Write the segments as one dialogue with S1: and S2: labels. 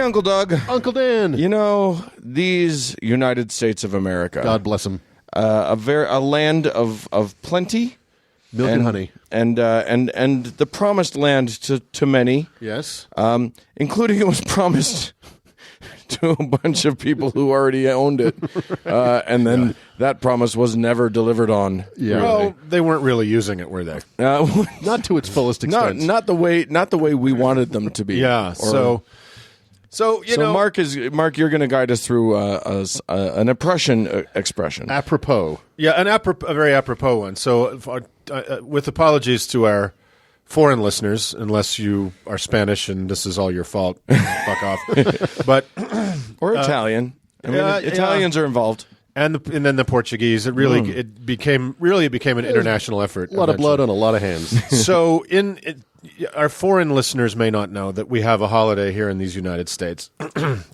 S1: Uncle Doug.
S2: Uncle Dan.
S1: You know, these United States of America.
S2: God bless them.
S1: A land of plenty.
S2: Milk and honey.
S1: And the promised land to many.
S2: Yes.
S1: Including it was promised to a bunch of people who already owned it. And then that promise was never delivered on.
S2: Yeah.
S3: Well, they weren't really using it, were they?
S2: Not to its fullest extent.
S1: Not the way we wanted them to be.
S3: Yeah. So you know,
S1: Mark, you're going to guide us through an oppression expression.
S2: Apropos.
S3: yeah, a very apropos one. So, with apologies to our foreign listeners, unless you are Spanish and this is all your fault, fuck off. But
S1: Or Italian. I mean, Italians are involved.
S3: and then the Portuguese. It really it became an international effort.
S2: A lot of blood on a lot of hands.
S3: So our foreign listeners may not know that we have a holiday here in these United States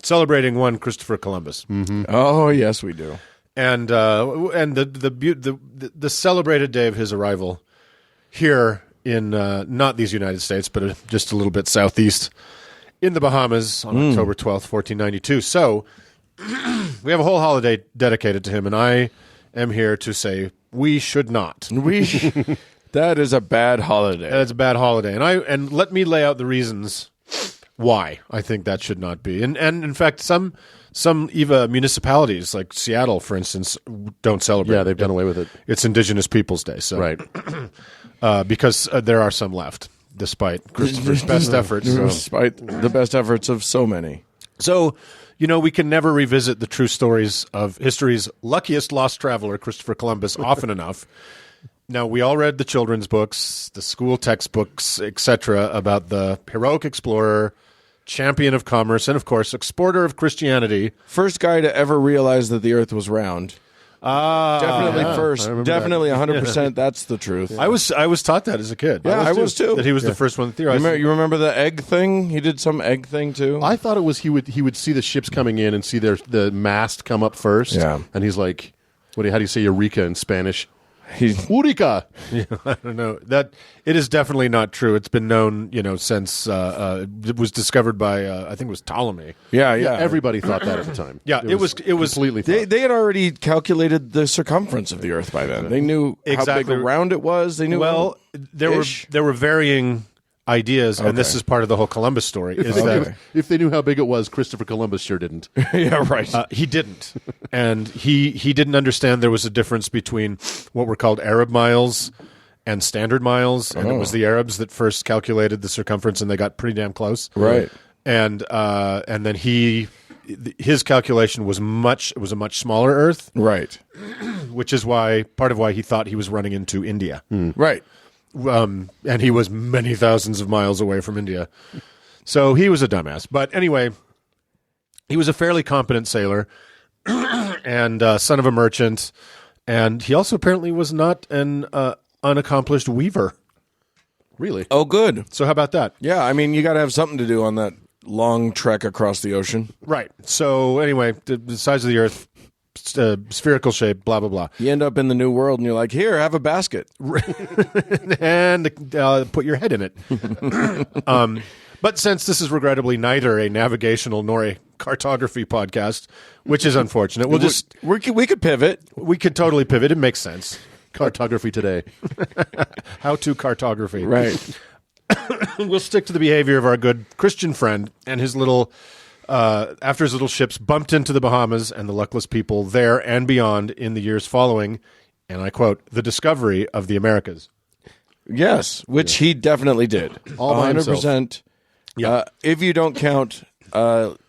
S3: celebrating one Christopher Columbus.
S2: Mm-hmm.
S1: Oh, yes, we do.
S3: And the celebrated day of his arrival here in not these United States, but just a little bit southeast in the Bahamas on October 12th, 1492. So we have a whole holiday dedicated to him, and I am here to say we should not.
S1: That is a bad holiday.
S3: That's a bad holiday, and let me lay out the reasons why I think that should not be. And in fact, some municipalities like Seattle, for instance, don't celebrate.
S2: Yeah, they've done away with it.
S3: It's Indigenous Peoples Day, so
S2: Right.
S3: because there are some left, despite Christopher's best efforts.
S1: Despite the best efforts of so many.
S3: So, we can never revisit the true stories of history's luckiest lost traveler, Christopher Columbus, often enough. Now, we all read the children's books, the school textbooks, etc., about the heroic explorer, champion of commerce, and, of course, exporter of Christianity.
S1: First guy to ever realize that the earth was round. Definitely first. Definitely 100%. That's the truth.
S3: I was taught that as a kid.
S1: Yeah, I was too.
S3: That he was the first one to theorize.
S1: You remember the egg thing? He did some egg thing too.
S2: I thought it was he would see the ships coming in and see the mast come up first.
S1: Yeah.
S2: And he's like, how do you say Eureka in Spanish?
S1: He's
S2: Eureka!
S3: I don't know. That it is definitely not true. It's been known, since it was discovered by I think it was Ptolemy.
S1: yeah.
S2: Everybody thought that at the time.
S3: Yeah, it was
S2: completely
S1: They had already calculated the circumference of the Earth by then. They knew how
S3: Exactly.
S1: big around it was. They knew.
S3: Well, there were varying ideas, and this is part of the whole Columbus story. Is that
S2: If they knew how big it was, Christopher Columbus sure didn't.
S1: yeah, right.
S3: he didn't, and he didn't understand there was a difference between what were called Arab miles and standard miles, and it was the Arabs that first calculated the circumference, and they got pretty damn close.
S1: Right.
S3: And then his calculation was a much smaller Earth,
S1: Right.
S3: which is part of why he thought he was running into India.
S1: Right.
S3: And he was many thousands of miles away from India. So he was a dumbass. But anyway, he was a fairly competent sailor and son of a merchant. And he also apparently was not an unaccomplished weaver.
S2: Really?
S1: Oh, good.
S3: So how about that?
S1: Yeah, I mean, you got to have something to do on that long trek across the ocean.
S3: Right. So anyway, the size of the Earth, spherical shape, blah, blah, blah.
S1: You end up in the New World, and you're like, here, have a basket.
S3: And put your head in it. But since this is regrettably neither a navigational nor a cartography podcast, which is unfortunate,
S1: We could pivot.
S3: we could totally pivot. It makes sense.
S2: Cartography today.
S3: How to cartography.
S1: Right.
S3: We'll stick to the behavior of our good Christian friend and his little, after his little ships bumped into the Bahamas and the luckless people there and beyond in the years following, and I quote, the discovery of the Americas.
S1: Yes, which he definitely did.
S2: All by himself.
S1: 100%.
S3: Yeah.
S1: If you don't count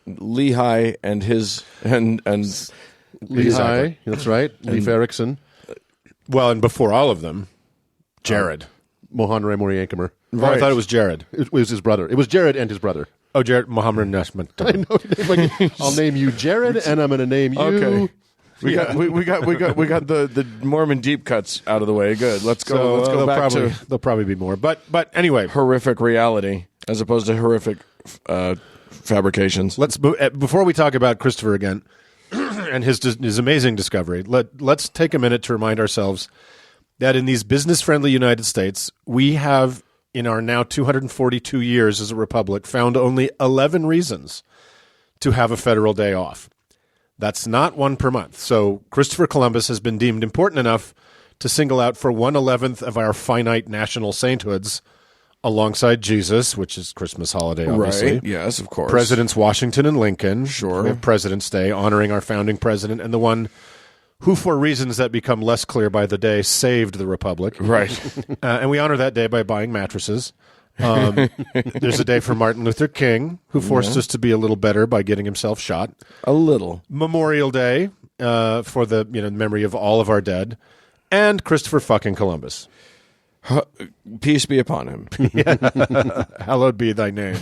S1: Lehigh and his and
S2: Lehigh, that's right. Leif Erikson.
S3: Well, and before all of them, Jared.
S2: Mohan Ray Moriyankamer.
S3: Oh, I thought it was Jared.
S2: It was his brother. It was Jared and his brother.
S3: Oh, Jared Mohammed Nashman.
S2: I know. I'll name you Jared, and I'm going to name you.
S1: Okay. We got the Mormon deep cuts out of the way. Good. Let's go. Let's go back to
S3: there'll probably be more. But anyway,
S1: horrific reality as opposed to horrific fabrications.
S3: let's before we talk about Christopher again and his amazing discovery. Let's take a minute to remind ourselves that in these business-friendly United States, we have, in our now 242 years as a republic, found only 11 reasons to have a federal day off. That's not one per month. So Christopher Columbus has been deemed important enough to single out for 1/11th of our finite national sainthoods, alongside Jesus, which is Christmas holiday, obviously.
S1: Right. Yes, of course.
S3: Presidents Washington and Lincoln.
S1: Sure.
S3: We have President's Day, honoring our founding president, and the one who, for reasons that become less clear by the day, saved the republic.
S1: Right.
S3: And we honor that day by buying mattresses. There's a day for Martin Luther King, who forced us to be a little better by getting himself shot.
S1: A little.
S3: Memorial Day for the memory of all of our dead, and Christopher fucking Columbus.
S1: Peace be upon him.
S3: Hallowed be thy name.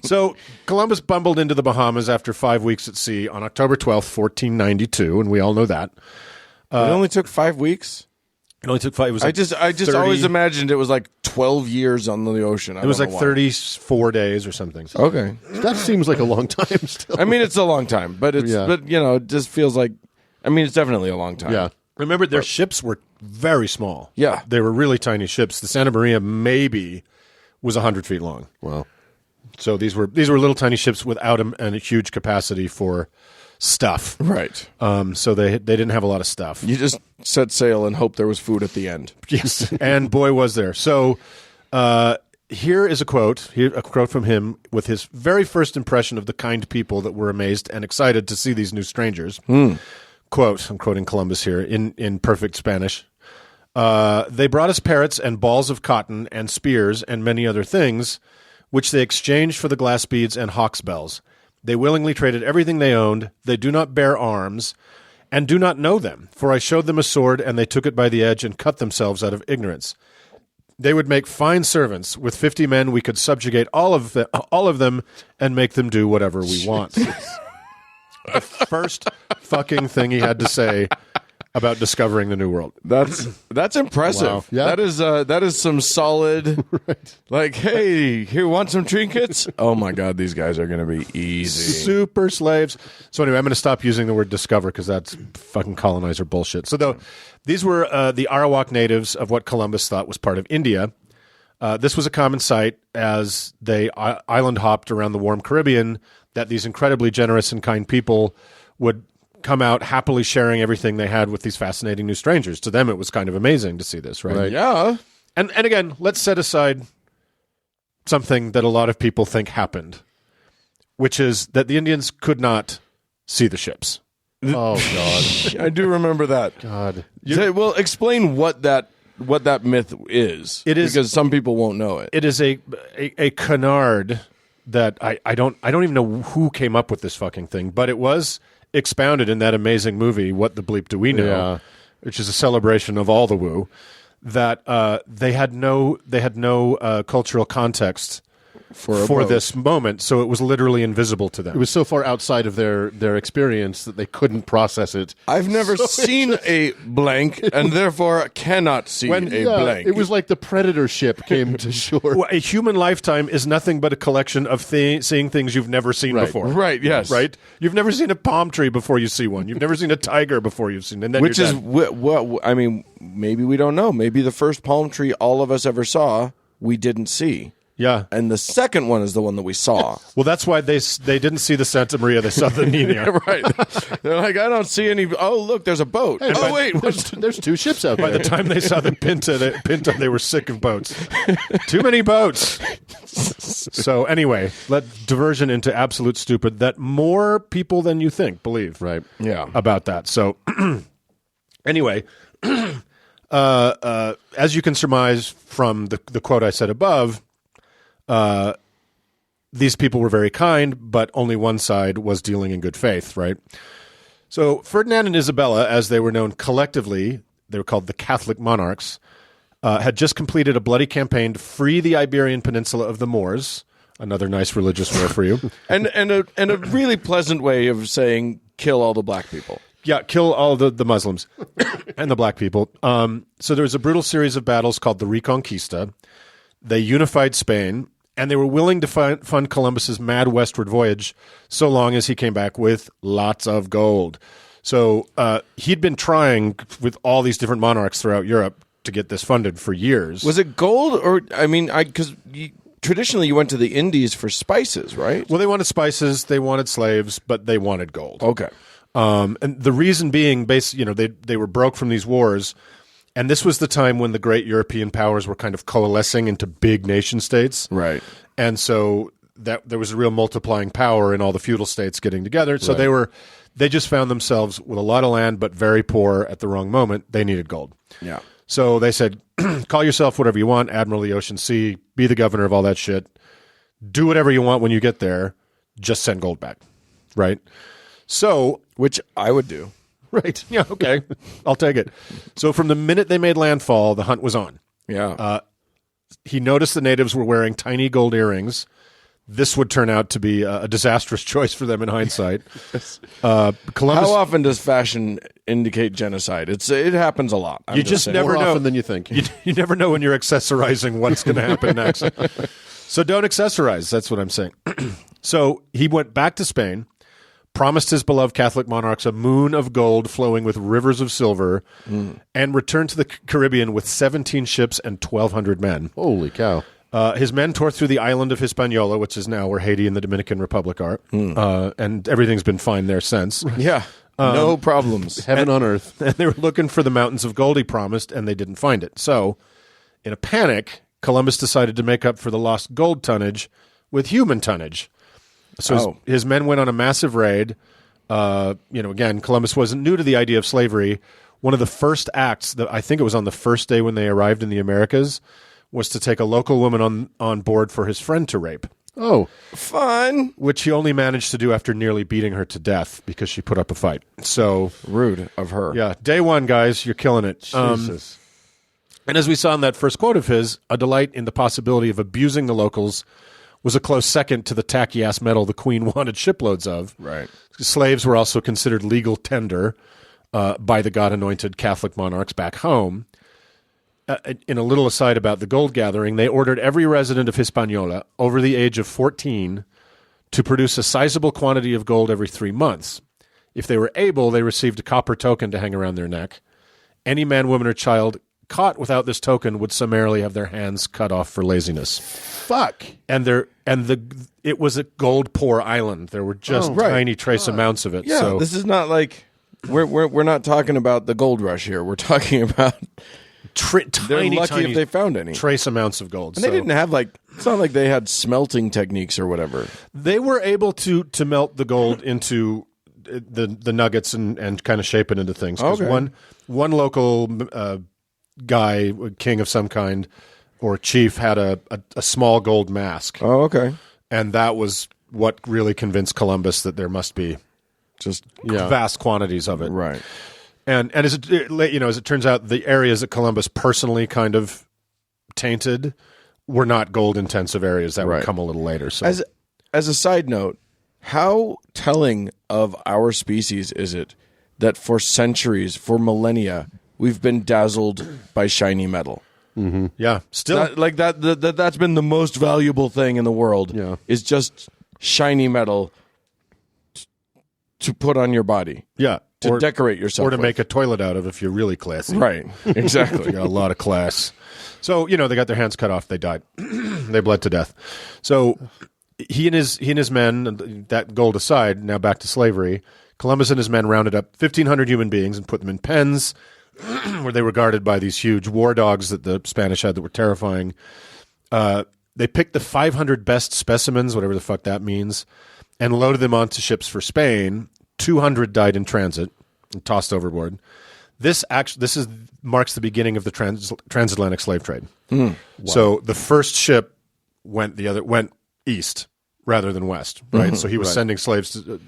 S3: So Columbus bumbled into the Bahamas after 5 weeks at sea on October 12th, 1492, and we all know that.
S1: It only took 5 weeks.
S3: It only took 5. It was
S1: I
S3: like
S1: just
S3: 30
S1: always imagined it was like 12 years on the ocean.
S3: It was like 34 days or something.
S1: Okay.
S2: That seems like a long time still.
S1: I mean, it's a long time, but it's
S2: Yeah.
S1: but it just feels like. I mean, it's definitely a long time.
S2: Yeah.
S3: Remember, their ships were very small.
S1: Yeah.
S3: They were really tiny ships. The Santa Maria maybe was 100 feet long.
S2: Wow.
S3: So these were little tiny ships without a huge capacity for stuff.
S1: Right.
S3: So they didn't have a lot of stuff.
S1: You just set sail and hope there was food at the end.
S3: Yes, and boy was there. So here is a quote from him with his very first impression of the kind people that were amazed and excited to see these new strangers. Quote, I'm quoting Columbus here in perfect Spanish. They brought us parrots and balls of cotton and spears and many other things, which they exchanged for the glass beads and hawk's bells. They willingly traded everything they owned. They do not bear arms and do not know them, for I showed them a sword, and they took it by the edge and cut themselves out of ignorance. They would make fine servants. With 50 men, we could subjugate all of them and make them do whatever we want. The first fucking thing he had to say about discovering the New World.
S1: That's impressive.
S2: Wow. Yeah.
S1: That is some solid. Right. Like, hey, here, want some trinkets? Oh my God, these guys are going to be easy.
S3: Super slaves. So anyway, I'm going to stop using the word discover because that's fucking colonizer bullshit. So these were the Arawak natives of what Columbus thought was part of India. This was a common sight as they island hopped around the warm Caribbean, that these incredibly generous and kind people would come out happily sharing everything they had with these fascinating new strangers. To them, it was kind of amazing to see this, right?
S1: Yeah.
S3: And again, let's set aside something that a lot of people think happened, which is that the Indians could not see the ships.
S2: Oh, God.
S1: I do remember that.
S2: God.
S1: Well, explain what that myth is.
S3: It is-
S1: because some people won't know it.
S3: It is a canard that I don't even know who came up with this fucking thing, but it was expounded in that amazing movie, What the Bleep Do We Know,
S2: Yeah.
S3: which is a celebration of all the woo, that they had no cultural context for this moment, so it was literally invisible to them.
S2: It was so far outside of their experience that they couldn't process it.
S1: I've never seen a blank, and therefore cannot see a blank.
S2: It was like the Predator ship came to shore.
S3: Well, a human lifetime is nothing but a collection of seeing things you've never seen
S2: Right.
S3: before.
S1: Right, yes.
S3: Right? You've never seen a palm tree before you see one. You've never seen a tiger before you've seen, and then
S1: Which
S3: you're
S1: is
S3: dead.
S1: what I mean. Maybe we don't know. Maybe the first palm tree all of us ever saw, we didn't see,
S3: Yeah.
S1: and the second one is the one that we saw.
S3: Well, that's why they didn't see the Santa Maria. They saw the Nina.
S1: Right? They're like, I don't see any. Oh, look, there's a boat. Oh, wait,
S2: There's two ships out
S3: By
S2: there.
S3: the time they saw the Pinta, they were sick of boats. Too many boats. So anyway, diversion into absolute stupid that more people than you think believe
S2: Right.
S1: yeah.
S3: about that. So anyway, as you can surmise from the quote I said above, these people were very kind, but only one side was dealing in good faith, right? So Ferdinand and Isabella, as they were known collectively, they were called the Catholic monarchs, had just completed a bloody campaign to free the Iberian Peninsula of the Moors. Another nice religious war for you.
S1: and a really pleasant way of saying kill all the black people.
S3: Yeah, kill all the Muslims and the black people. So there was a brutal series of battles called the Reconquista. They unified Spain, and they were willing to fund Columbus's mad westward voyage so long as he came back with lots of gold. So he'd been trying with all these different monarchs throughout Europe to get this funded for years.
S1: Was it gold or I mean, because traditionally you went to the Indies for spices, right?
S3: Well, they wanted spices, they wanted slaves, but they wanted gold.
S1: Okay.
S3: And the reason being, they were broke from these wars, and this was the time when the great European powers were kind of coalescing into big nation states.
S1: Right.
S3: And so that there was a real multiplying power in all the feudal states getting together. So they just found themselves with a lot of land, but very poor at the wrong moment. They needed gold.
S1: Yeah.
S3: So they said, call yourself whatever you want, Admiral of the Ocean Sea, be the governor of all that shit. Do whatever you want when you get there. Just send gold back. Right? So,
S1: Which I would do.
S3: right. Yeah, okay. I'll take it. So from the minute they made landfall, the hunt was on.
S1: Yeah.
S3: He noticed the natives were wearing tiny gold earrings. This would turn out to be a disastrous choice for them in hindsight. Columbus.
S1: How often does fashion indicate genocide? It happens a lot. I'm
S3: You just
S1: saying.
S3: never
S2: More
S3: know.
S2: often than you think.
S3: You never know when you're accessorizing what's going to happen next. So don't accessorize. That's what I'm saying. So he went back to Spain, promised his beloved Catholic monarchs a moon of gold flowing with rivers of silver, and returned to the Caribbean with 17 ships and 1,200 men.
S2: Holy cow.
S3: His men tore through the island of Hispaniola, which is now where Haiti and the Dominican Republic are, and everything's been fine there since.
S1: Yeah. No problems.
S2: Heaven on earth.
S3: And they were looking for the mountains of gold he promised, and they didn't find it. So, in a panic, Columbus decided to make up for the lost gold tonnage with human tonnage. So his men went on a massive raid. Again, Columbus wasn't new to the idea of slavery. One of the first acts, I think it was on the first day when they arrived in the Americas, was to take a local woman on board for his friend to rape,
S2: Oh,
S1: Fun.
S3: which he only managed to do after nearly beating her to death because she put up a fight. So,
S1: Rude of her.
S3: yeah, day one, guys, you're killing it.
S2: Jesus.
S3: And as we saw in that first quote of his, a delight in the possibility of abusing the locals was a close second to the tacky-ass metal the Queen wanted shiploads of.
S1: Right.
S3: Slaves were also considered legal tender by the God-anointed Catholic monarchs back home. In a little aside about the gold gathering, they ordered every resident of Hispaniola over the age of 14 to produce a sizable quantity of gold every 3 months. If they were able, they received a copper token to hang around their neck. Any man, woman, or child caught without this token would summarily have their hands cut off for laziness.
S2: Fuck.
S3: It was a gold poor island. There were just
S1: right.
S3: tiny trace amounts of it.
S1: Yeah.
S3: So
S1: This is not like we're not talking about the gold rush here. We're talking about they're
S3: tiny,
S1: lucky
S3: tiny
S1: if they found any.
S3: trace amounts of gold.
S1: And they didn't have it's not like they had smelting techniques or whatever.
S3: They were able to melt the gold into the nuggets and kind of shape it into things. 'Cause
S1: Okay.
S3: one local guy, king of some kind, or chief, had a small gold mask,
S1: Oh, okay.
S3: and that was what really convinced Columbus that there must be
S1: Just
S3: vast quantities of it.
S1: right.
S3: And as it turns out, the areas that Columbus personally kind of tainted were not gold intensive areas. That
S1: Right.
S3: would come a little later. So
S1: As a side note, how telling of our species is it that for centuries, for millennia, we've been dazzled by shiny metal?
S3: yeah, still
S1: That's been the most valuable thing in the world.
S2: Yeah.
S1: Is just shiny metal to put on your body,
S3: yeah,
S1: to decorate yourself,
S3: or to
S1: with.
S3: make a toilet out of if you're really classy.
S1: Right. Exactly.
S3: They got a lot of class. So, they got their hands cut off. They died. They bled to death. So he and his men, that gold aside, now back to slavery, Columbus and his men rounded up 1,500 human beings and put them in pens where they were guarded by these huge war dogs that the Spanish had that were terrifying. They picked the 500 best specimens, whatever the fuck that means, and loaded them onto ships for Spain. 200 died in transit and tossed overboard. This marks the beginning of the transatlantic slave trade. Wow. So the first ship went east rather than west, right? So he was sending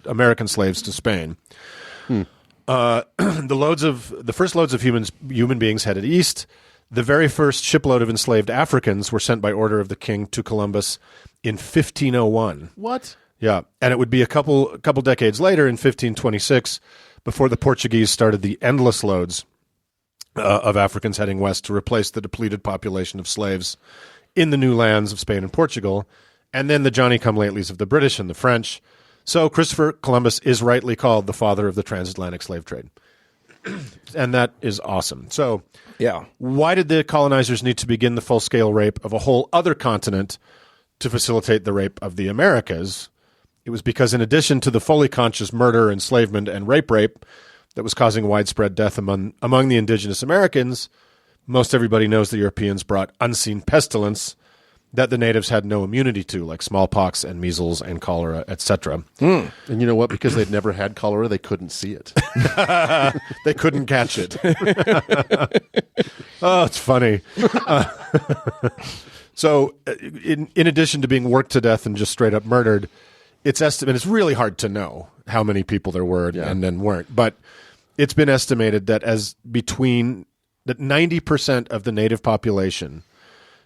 S3: American slaves to Spain. The first loads of human beings headed east. The very first shipload of enslaved Africans were sent by order of the king to Columbus in 1501.
S2: What?
S3: Yeah, and it would be a couple decades later, in 1526, before the Portuguese started the endless loads of Africans heading west to replace the depleted population of slaves in the new lands of Spain and Portugal, and then the Johnny-come-latelys of the British and the French. So Christopher Columbus is rightly called the father of the transatlantic slave trade. And that is awesome. So
S1: Yeah.
S3: why did the colonizers need to begin the full-scale rape of a whole other continent to facilitate the rape of the Americas. It was because in addition to the fully conscious murder, enslavement, and rape that was causing widespread death among the indigenous Americans, most everybody knows the Europeans brought unseen pestilence that the natives had no immunity to, like smallpox and measles and cholera, etc.
S2: And you know what? Because they'd never had cholera, they couldn't see it.
S3: They couldn't catch it. Oh, it's funny. So, in addition to being worked to death and just straight up murdered, it's estimated. It's really hard to know how many people there were and then weren't, but it's been estimated that 90% of the native population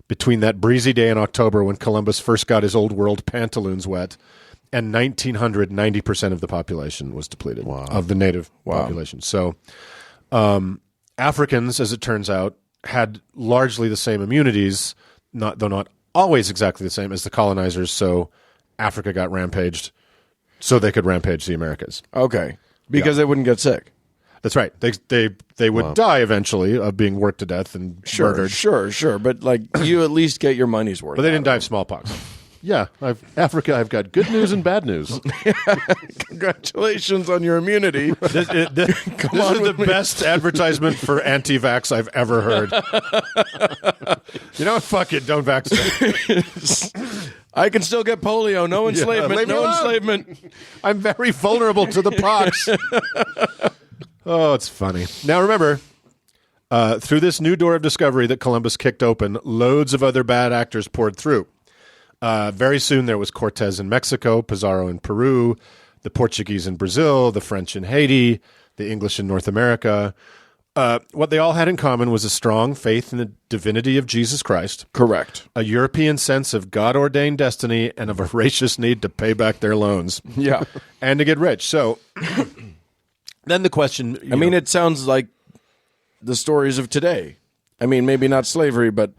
S3: between that breezy day in October when Columbus first got his old world pantaloons wet and 1900, 90% of the population was depleted of the native population. So Africans, as it turns out, had largely the same immunities, though not always exactly the same as the colonizers. So Africa got rampaged so they could rampage the Americas.
S1: Okay. Because they wouldn't get sick.
S3: That's right. They would die eventually of being worked to death and murdered.
S1: Sure. But like you at least get your money's worth.
S3: But they didn't die of smallpox.
S2: Yeah, I've got good news and bad news.
S1: Congratulations on your immunity.
S3: This is the best advertisement for anti-vax I've ever heard. You know what? Fuck it. Don't vaccinate.
S1: I can still get polio. No enslavement.
S3: leave me
S1: No
S3: alone.
S1: enslavement.
S3: I'm very vulnerable to the pox. Oh, it's funny. Now remember, through this new door of discovery that Columbus kicked open, loads of other bad actors poured through. Very soon there was Cortez in Mexico, Pizarro in Peru, the Portuguese in Brazil, the French in Haiti, the English in North America. What they all had in common was a strong faith in the divinity of Jesus Christ,
S1: Correct.
S3: a European sense of God-ordained destiny, and a voracious need to pay back their loans
S1: Yeah.
S3: and to get rich. So then the question...
S1: I mean, it sounds like the stories of today. I mean, maybe not slavery, but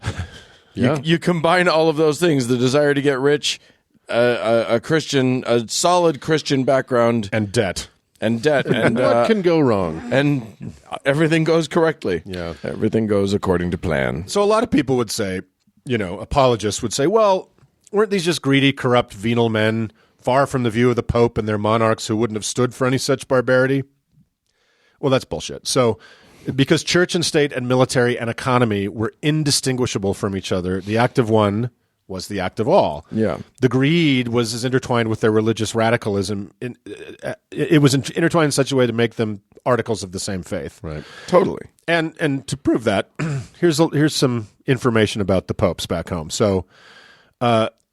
S1: you combine all of those things, the desire to get rich, a solid Christian background,
S3: and debt.
S1: and debt, and
S2: What can go wrong?
S1: and everything goes correctly.
S2: Yeah.
S1: Everything goes according to plan.
S3: So a lot of people would say, apologists would say, well, weren't these just greedy, corrupt, venal men, far from the view of the Pope and their monarchs who wouldn't have stood for any such barbarity? Well, that's bullshit. So because church and state and military and economy were indistinguishable from each other, the act of one was the act of all.
S1: Yeah.
S3: The greed was as intertwined with their religious radicalism. It was intertwined in such a way to make them articles of the same faith.
S2: Right.
S1: Totally.
S3: And to prove that, here's some information about the popes back home. So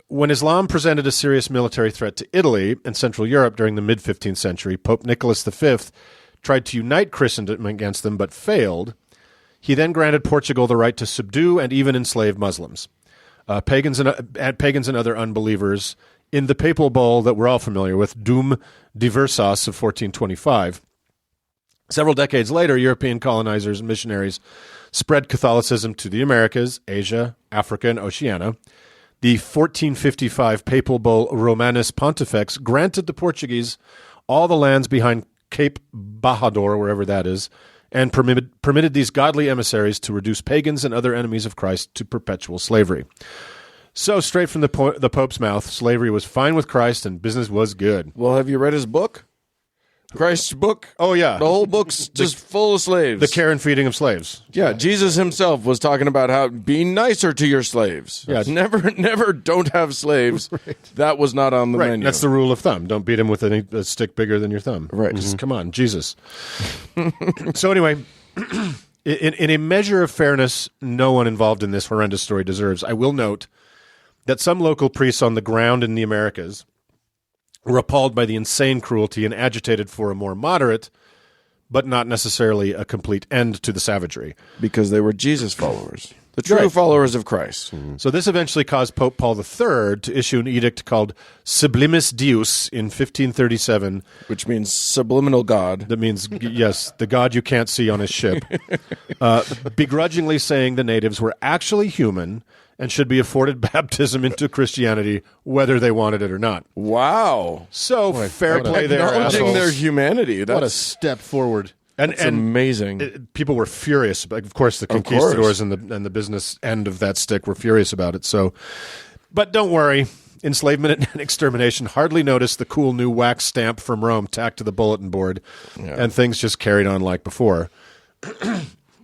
S3: when Islam presented a serious military threat to Italy and Central Europe during the mid-15th century, Pope Nicholas V tried to unite Christendom against them but failed. He then granted Portugal the right to subdue and even enslave Muslims. Pagans and other unbelievers in the papal bull that we're all familiar with, Dum Diversas of 1425. Several decades later, European colonizers and missionaries spread Catholicism to the Americas, Asia, Africa, and Oceania. The 1455 papal bull Romanus Pontifex granted the Portuguese all the lands behind Cape Bajador, wherever that is, and permitted these godly emissaries to reduce pagans and other enemies of Christ to perpetual slavery. So, straight from the Pope's mouth, slavery was fine with Christ and business was good.
S1: Well, have you read his book? Christ's book?
S3: Oh, yeah.
S1: The whole book's just full of slaves.
S3: The care and feeding of slaves.
S1: Yeah, Jesus himself was talking about how be nicer to your slaves.
S3: Yeah.
S1: Never don't have slaves. Right. That was not on the
S3: Right,
S1: menu.
S3: that's the rule of thumb. Don't beat him with a stick bigger than your thumb.
S1: Right.
S3: Just come on, Jesus. So anyway, in a measure of fairness, no one involved in this horrendous story deserves. I will note that some local priests on the ground in the Americas were appalled by the insane cruelty and agitated for a more moderate, but not necessarily a complete end to the savagery.
S1: because they were Jesus followers. The true
S3: Right.
S1: followers of Christ.
S3: So this eventually caused Pope Paul III to issue an edict called Sublimis Deus in 1537.
S1: Which means subliminal God.
S3: That means, yes, the God you can't see on his ship. Begrudgingly saying the natives were actually human and should be afforded baptism into Christianity, whether they wanted it or not.
S1: Wow.
S3: So fair play there,
S1: Acknowledging
S3: assholes.
S1: their humanity.
S2: What a
S1: That's,
S2: step forward.
S3: And
S1: amazing.
S3: people were furious. Of course, the
S1: course.
S3: conquistadors and the business end of that stick were furious about it. So But don't worry. Enslavement and extermination hardly noticed the cool new wax stamp from Rome tacked to the bulletin board, and things just carried on like before.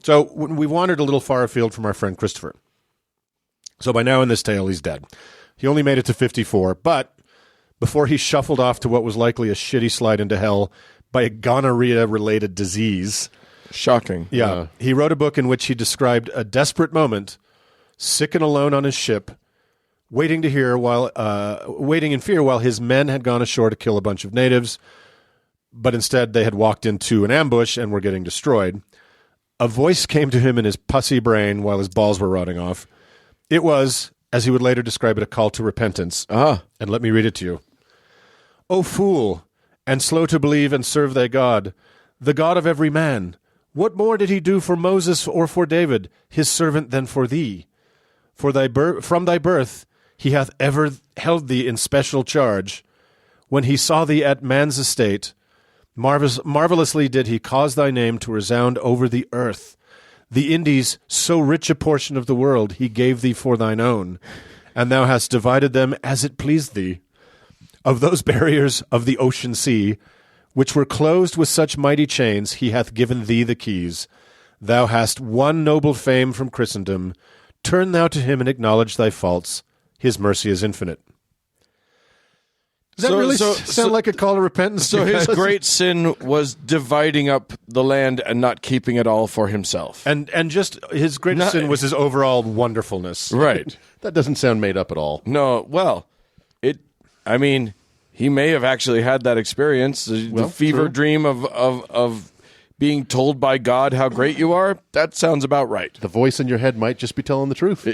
S3: So we wandered a little far afield from our friend Christopher. So by now in this tale, he's dead. He only made it to 54, but before he shuffled off to what was likely a shitty slide into hell by a gonorrhea-related disease.
S1: Shocking.
S3: Yeah. He wrote a book in which he described a desperate moment, sick and alone on his ship, waiting in fear while his men had gone ashore to kill a bunch of natives, but instead they had walked into an ambush and were getting destroyed. A voice came to him in his pussy brain while his balls were rotting off. It was, as he would later describe it, a call to repentance. And let me read it to you. O fool, and slow to believe and serve thy God, the God of every man, what more did he do for Moses or for David, his servant, than for thee? For from thy birth he hath ever held thee in special charge. When he saw thee at man's estate, marvelously did he cause thy name to resound over the earth. The Indies, so rich a portion of the world, he gave thee for thine own, and thou hast divided them as it pleased thee. Of those barriers of the ocean sea, which were closed with such mighty chains, he hath given thee the keys. Thou hast won noble fame from Christendom. Turn thou to him and acknowledge thy faults. His mercy is infinite. Does that really sound like a call to repentance?
S1: So his great sin was dividing up the land and not keeping it all for himself.
S3: And just his greatest sin was his overall wonderfulness.
S1: Right.
S2: That doesn't sound made up at all.
S1: No, well, he may have actually had that experience, the fever dream of being told by God how great you are. That sounds about right.
S2: The voice in your head might just be telling the truth.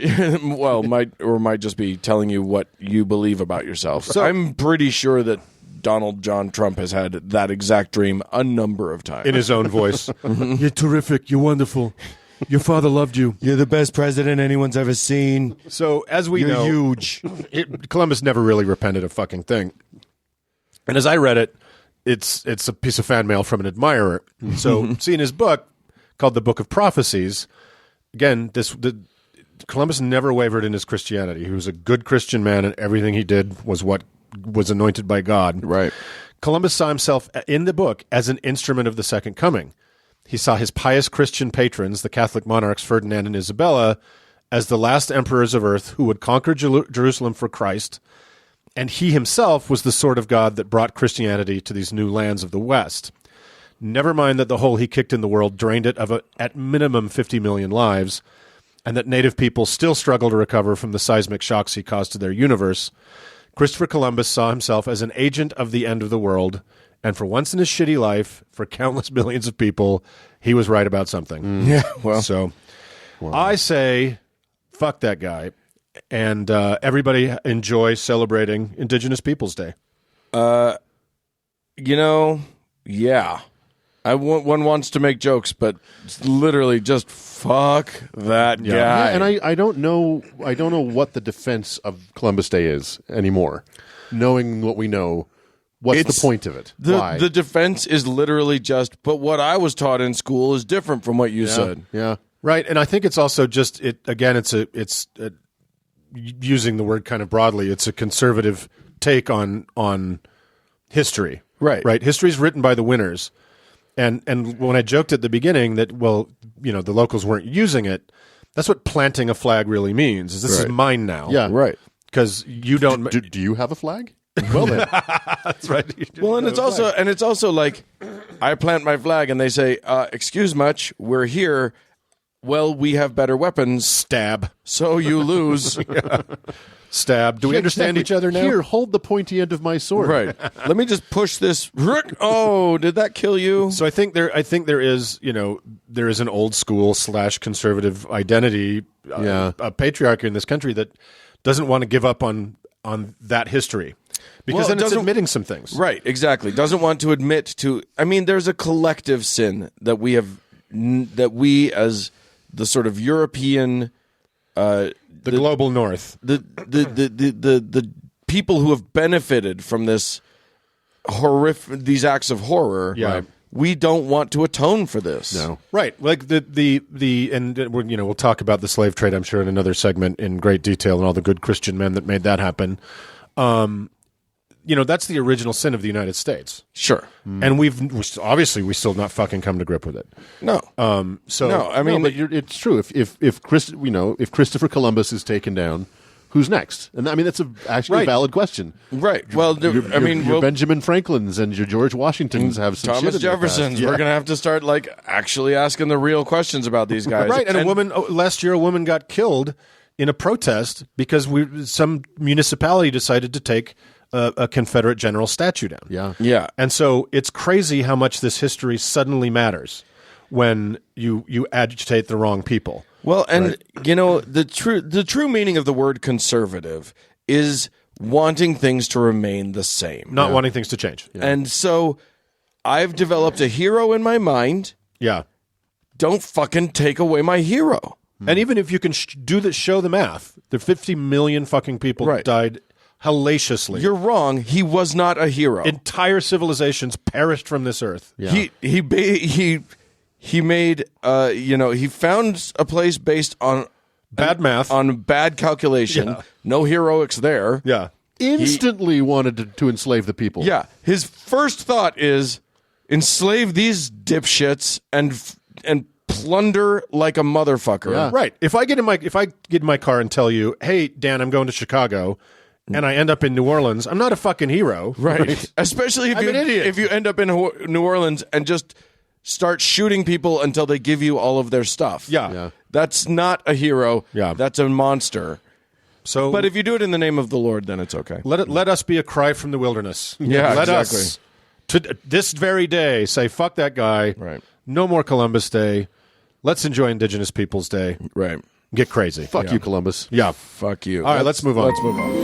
S1: Well, might just be telling you what you believe about yourself. So I'm pretty sure that Donald John Trump has had that exact dream a number of times.
S3: In his own voice. You're terrific. You're wonderful. Your father loved you.
S1: You're the best president anyone's ever seen.
S3: So, as we know,
S1: huge.
S3: Columbus never really repented a fucking thing. And as I read it, it's a piece of fan mail from an admirer. So, see in his book called The Book of Prophecies, again, Columbus never wavered in his Christianity. He was a good Christian man, and everything he did was what was anointed by God.
S1: Right.
S3: Columbus saw himself in the book as an instrument of the Second Coming. He saw his pious Christian patrons, the Catholic monarchs Ferdinand and Isabella, as the last emperors of earth who would conquer Jerusalem for Christ, and he himself was the sword of God that brought Christianity to these new lands of the West. Never mind that the hole he kicked in the world drained it of at minimum 50 million lives, and that native people still struggle to recover from the seismic shocks he caused to their universe. Christopher Columbus saw himself as an agent of the end of the world, and for once in his shitty life, for countless millions of people, he was right about something.
S1: Yeah, well.
S3: So I say, fuck that guy. And everybody enjoy celebrating Indigenous Peoples Day.
S1: Yeah. One wants to make jokes, but it's literally just fuck that guy.
S2: Yeah, and I don't know what the defense of Columbus Day is anymore. Knowing what we know, what's the point of it? Why?
S1: The defense is literally just, but what I was taught in school is different from what you said.
S2: Yeah.
S3: Right, and I think it's also just it's using the word kind of broadly, it's a conservative take on history. Right. History is written by the winners. And when I joked at the beginning that, the locals weren't using it, that's what planting a flag really means. This is mine now.
S2: Yeah. Right.
S3: Because you don't...
S2: Do you have a flag? Well, then.
S3: That's right.
S1: Well, and it's also like, I plant my flag and they say, excuse much, we're here. Well, we have better weapons.
S3: Stab.
S1: So you lose.
S3: Stab. Do we understand each other now?
S2: Here, hold the pointy end of my sword.
S1: Right. Let me just push this. Oh, did that kill you?
S3: So I think there is, there is an old school / conservative identity, a patriarchy in this country that doesn't want to give up on that history. Because then it's admitting some things.
S1: Right, exactly. Doesn't want to admit to... I mean, there's a collective sin that we as the sort of European...
S3: the global north.
S1: The people who have benefited from these acts of horror,
S3: right.
S1: we don't want to atone for this.
S2: No.
S3: Right, like we'll talk about the slave trade, I'm sure, in another segment in great detail, and all the good Christian men that made that happen. That's the original sin of the United States.
S1: Sure.
S3: And we still not fucking come to grip with it.
S1: No.
S3: No,
S1: I mean,
S2: but it's true. If Christopher Columbus is taken down, who's next? And I mean, that's actually a valid question.
S1: Right. Well,
S2: your Benjamin Franklins and your George Washingtons have some
S1: Thomas
S2: shit in their past.
S1: Jeffersons. We're going to have to start actually asking the real questions about these guys.
S3: Right. And last year, a woman got killed in a protest because some municipality decided to take a Confederate general statue down.
S2: Yeah.
S1: Yeah.
S3: And so it's crazy how much this history suddenly matters when you agitate the wrong people.
S1: Well, and the true meaning of the word conservative is wanting things to remain the same,
S3: not wanting things to change.
S1: Yeah. And so I've developed a hero in my mind.
S3: Yeah.
S1: Don't fucking take away my hero.
S3: And even if you can show the math, the 50 million fucking people died hellaciously.
S1: You're wrong. He was not a hero.
S3: Entire civilizations perished from this earth.
S1: Yeah. He made he found a place based on
S3: bad math,
S1: on bad calculation. Yeah. No heroics there.
S3: Yeah.
S2: Instantly wanted to enslave the people.
S1: Yeah. His first thought is enslave these dipshits and plunder like a motherfucker.
S2: Yeah.
S3: Right. If I get in my car and tell you, "Hey, Dan, I'm going to Chicago," and I end up in New Orleans, I'm not a fucking hero.
S1: Right. Especially if you end up in New Orleans and just start shooting people until they give you all of their stuff.
S3: Yeah.
S1: That's not a hero.
S3: Yeah.
S1: That's a monster.
S3: So,
S1: but if you do it in the name of the Lord, then it's okay.
S3: Let us be a cry from the wilderness.
S1: Yeah,
S3: let
S1: exactly.
S3: us to this very day say, fuck that guy.
S1: Right.
S3: No more Columbus Day. Let's enjoy Indigenous Peoples Day.
S1: Right.
S3: Get crazy.
S2: Fuck you, Columbus.
S3: Yeah.
S1: Fuck you.
S3: All right, let's move on.
S1: Let's move on.